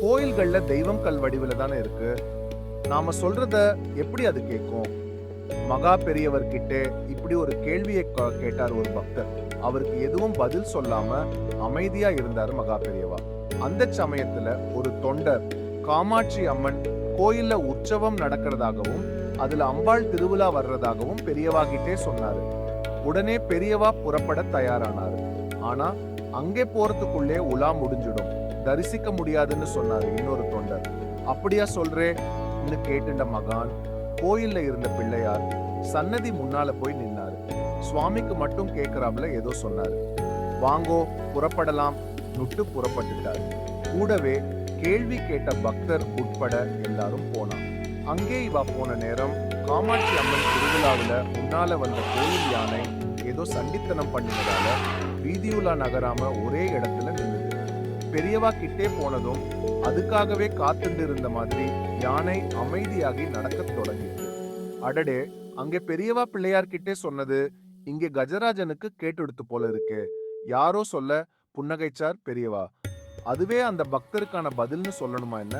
கோயில்கள்ல தெய்வம் கல் வடிவில தானே இருக்கு. நாம சொல்றத எப்படி அது கேட்கும்? மகா பெரியவர்கிட்ட இப்படி ஒரு கேள்வியை கேட்டார் ஒரு பக்தர். அவருக்கு எதுவும் பதில் சொல்லாம அமைதியா இருந்தாரு மகா பெரியவா. அந்த சமயத்துல ஒரு தொண்டர் காமாட்சி அம்மன் கோயில்ல உற்சவம் நடக்கிறதாகவும் அதுல அம்பாள் திருவிழா வர்றதாகவும் பெரியவா கிட்டே சொன்னாரு. உடனே பெரியவா புறப்பட தயாரானாரு. ஆனா அங்கே போறதுக்குள்ளே உலா முடிஞ்சிடும், தரிசிக்க முடியாதுன்னு சொன்னாரு இன்னொரு தொண்டர். அப்படியா சொல்றேன்னு கேட்டுண்ட மகான் கோயில்ல இருந்த பிள்ளையார் சன்னதி முன்னால போய் நின்னாரு. சுவாமிக்கு மட்டும் கேட்கறாப்ல ஏதோ சொன்னாரு. வாங்கோ புறப்படலாம் நுட்டு புறப்பட்டுட்டார். கூடவே கேள்வி கேட்ட பக்தர் உட்பட எல்லாரும் போனான். அங்கே இவா போன நேரம் காமாட்சி அம்மன் திருவிழாவில முன்னால வந்த கோயில் யானை ஏதோ சண்டித்தனம் பண்ணினதால வீதியுலா நகராம ஒரே இடத்துல நின்னுது. பெரியவா கிட்டே போனதும் அதுக்காகவே காத்துண்டு இருந்த மாதிரி யானை அமைதியாகி நடக்கத் தொடங்கிச்சு. அடடே, அங்கே பெரியவா பிள்ளையார் கிட்டே சொன்னது இங்கே கஜராஜனுக்கு கேட்டுடுத்து போல இருக்கே. யாரோ சொல்ல புன்னகைச்சார் பெரியவா. அதுவே அந்த பக்தருக்கான பதில்னு சொல்லணுமா என்ன?